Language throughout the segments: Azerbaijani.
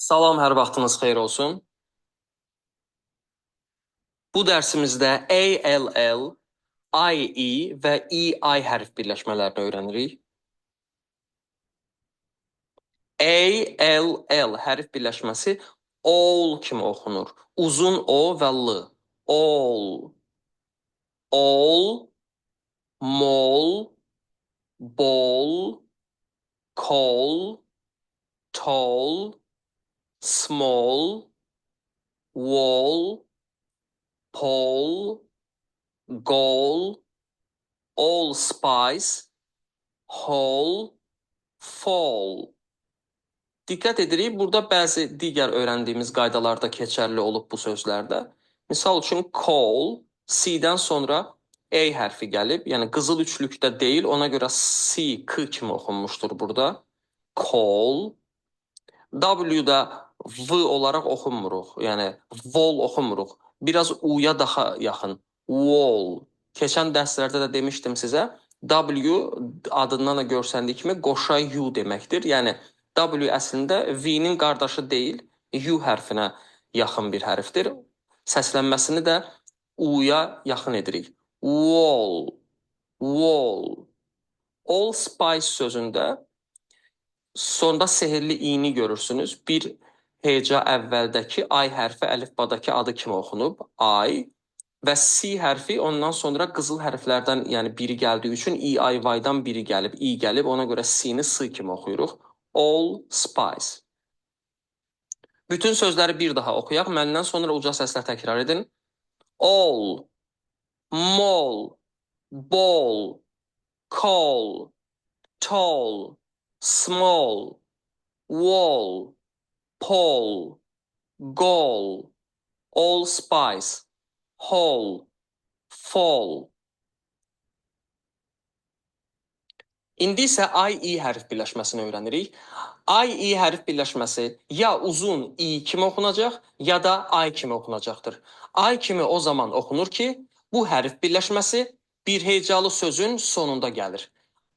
Salam, hər vaxtınız xeyir olsun. Bu dərsimizdə ALL, IE və EI hərf birləşmələrini öyrənirik. ALL hərf birləşməsi all kimi oxunur. Uzun O və L. All, all, mol, bol, call, tall, small, wall, pole, goal, allspice, whole, fall. Diqqət edirik, burada bəzi digər öyrəndiyimiz qaydalarda keçərli olub bu sözlərdə. Misal üçün call, C-dən sonra A hərfi gəlib, yəni qızıl üçlükdə deyil, ona görə C, K kimi oxunmuşdur burada. Call, W-da V olaraq oxunmuruq, yəni vol oxunmuruq. Biraz U-ya daha yaxın, wall. Keçən dərslərdə də demişdim sizə, W adından da görsəndiyi kimi qoşa U deməkdir. Yəni W əslində V-nin qardaşı deyil, U hərfinə yaxın bir hərfdir. Səslənməsini də U-ya yaxın edirik. Wall, wall. Allspice sözündə sonda sehirli i-ni görürsünüz. Bir heca əvvəldəki I hərfi əlifbadakı adı kimi oxunub, I. Və C hərfi ondan sonra qızıl hərflərdən, yəni biri gəldiyi üçün EIY-dan biri gəlib, I gəlib, ona görə C-ni S kimi oxuyuruq. All spice. Bütün sözləri bir daha oxuyaq. Məndən sonra uca səslə təkrar edin. All, mol, ball, call, tall, small, wall, pole, goal, allspice, whole, fall. İndi isə I-E hərf birləşməsini öyrənirik. I-E hərf birləşməsi ya uzun I kimi oxunacaq, ya da I kimi oxunacaqdır. I kimi o zaman oxunur ki, bu hərf birləşməsi bir hecalı sözün sonunda gəlir.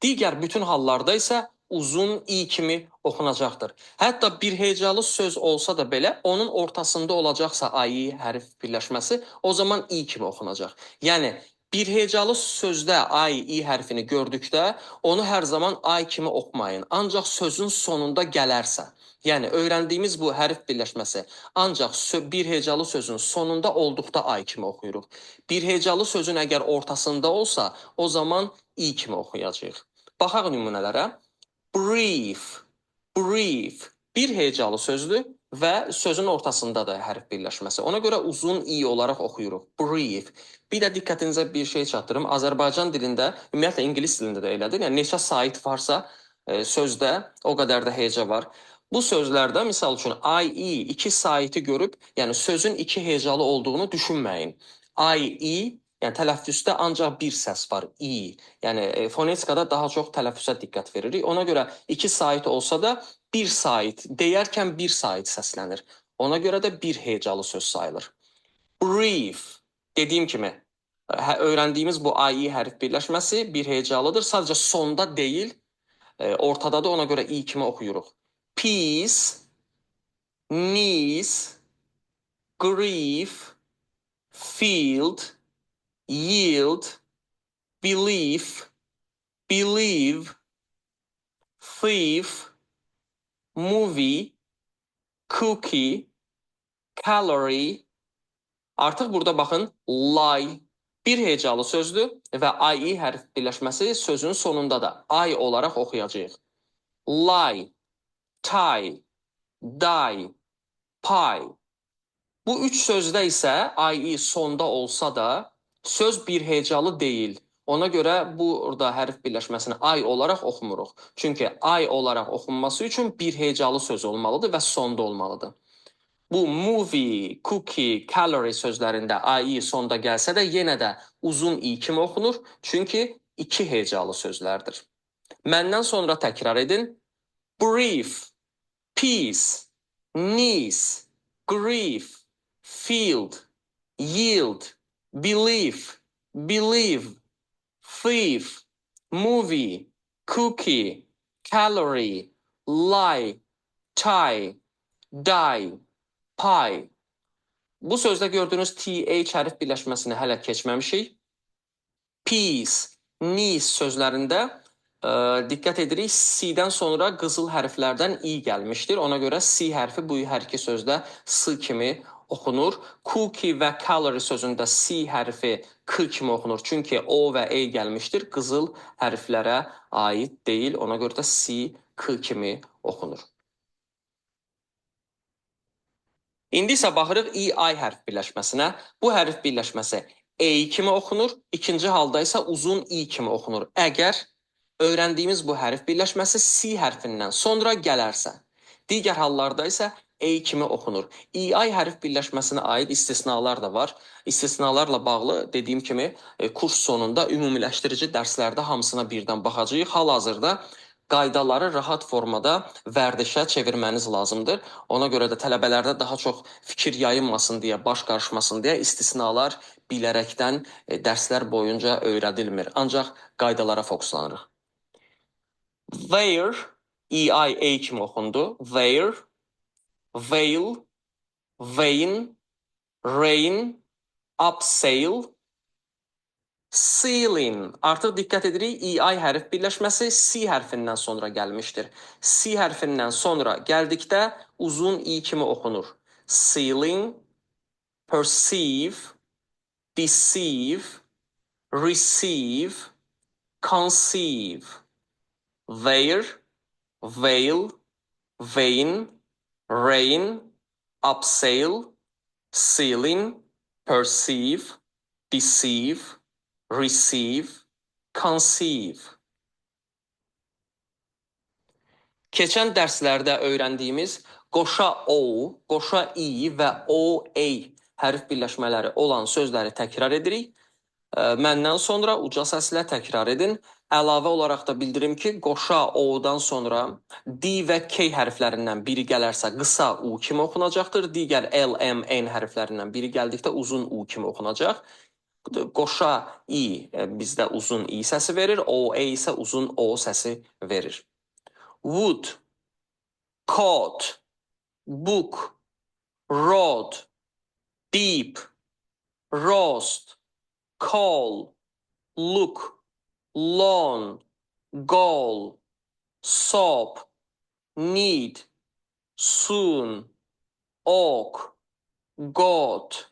Digər bütün hallarda isə uzun I kimi oxunacaqdır. Hətta bir hecalı söz olsa da belə, onun ortasında olacaqsa I-E hərf birləşməsi, o zaman I kimi oxunacaq. Yəni, bir hecalı sözdə I hərfini gördükdə onu hər zaman I kimi oxumayın. Ancaq sözün sonunda gələrsə, yəni öyrəndiyimiz bu hərf birləşməsi ancaq bir hecalı sözün sonunda olduqda I kimi oxuyuruq. Bir hecalı sözün əgər ortasında olsa, o zaman I kimi oxuyacağıq. Baxaq nümunələrə. Brief, brief. Bir hecalı sözdür və sözün ortasında da hərf birləşməsi. Ona görə uzun I olaraq oxuyuruq. Brief. Bir də diqqətinizə bir şey çatdırım. Azərbaycan dilində, ümumiyyətlə ingilis dilində də elədir. Yəni neçə sait varsa sözdə o qədər də heca var. Bu sözlərdə misal üçün IE iki saiti görüb, yəni sözün iki hecalı olduğunu düşünməyin. IE, yəni tələffüzdə ancaq bir səs var, I. Yəni fonetikada daha çox tələffüzə diqqət veririk. Ona görə iki sait olsa da bir sait, deyərkən bir sait səslənir. Ona görə də bir hecalı söz sayılır. Brief. Dediyim kimi, öyrəndiyimiz bu IE hərf birləşməsi bir hecalıdır. Sadəcə sonda deyil, ortada da ona görə I kimi oxuyuruq. Peace, knees, grief, field, yield, belief, believe, thief, movie, cookie, calorie. Artıq burada baxın, lie bir hecalı sözdür və IE hərf birləşməsi sözün sonunda da I olaraq oxuyacağıq. Lie, tie, die, pie. Bu üç sözdə isə IE sonda olsa da söz bir hecalı deyil. Ona görə burada hərf birləşməsini I olaraq oxumuruq. Çünki I olaraq oxunması üçün bir hecalı söz olmalıdır və sonda olmalıdır. Bu movie, cookie, calorie sözlərində I sonda gəlsə də yenə də uzun I kimi oxunur. Çünki iki hecalı sözlərdir. Məndən sonra təkrar edin. Brief, peace, knees, grief, field, yield, belief, believe, thief, movie, cookie, calorie, lie, tie, die, pie. Bu sözdə gördüyünüz th hərf birləşməsini hələ keçməmişik. Peace, niece sözlərində diqqət edirik, C-dən sonra qızıl hərflərdən i gəlmişdir. Ona görə C hərfi bu hər iki sözdə s kimi oxunur. Cookie və calorie sözündə C hərfi k kimi oxunur. Çünki o və e gəlmişdir. Qızıl hərflərə aid deyil. Ona görə də C k kimi oxunur. İndi isə baxırıq i hərf birləşməsinə. Bu hərf birləşməsi e kimi oxunur, ikinci halda isə uzun i kimi oxunur. Əgər öyrəndiyimiz bu hərf birləşməsi C hərfindən sonra gələrsə, digər hallarda isə e kimi oxunur. I hərf birləşməsinə aid istisnalar da var. İstisnalarla bağlı dediyim kimi kurs sonunda ümumiləşdirici dərslərdə hamısına birdən baxacağıq. Hal-hazırda qaydaları rahat formada vərdişə çevirməniz lazımdır. Ona görə də tələbələrdə daha çox fikir yayınmasın deyə, baş qarışmasın deyə istisnalar bilərəkdən dərslər boyunca öyrədilmir. Ancaq qaydalara fokuslanırıq. Where, e kimi oxundu. Where, veil, vein, rain, upsail, ceiling. Artıq diqqət edirik, i hərf birləşməsi C hərfindən sonra gəlmişdir. C hərfindən sonra gəldikdə uzun i kimi oxunur. Ceiling, perceive, deceive, receive, conceive. Where, veil, vein, rain, upsail, ceiling, perceive, deceive, receive, conceive. Keçən dərslərdə öyrəndiyimiz qoşa o, qoşa i və o-a hərf birləşmələri olan sözləri təkrar edirik. Məndən sonra uca səslə təkrar edin. Əlavə olaraq da bildirim ki, qoşa o-dan sonra d və k hərflərindən biri gələrsə qısa u kimi oxunacaqdır. Digər l, m, n hərflərindən biri gəldikdə uzun u kimi oxunacaq. Qoşa i bizdə uzun i səsi verir, o-a isə uzun o səsi verir. Wood, coat, book, road, deep, roast, call, look, lawn, goal, soap, need, soon, oak, goat,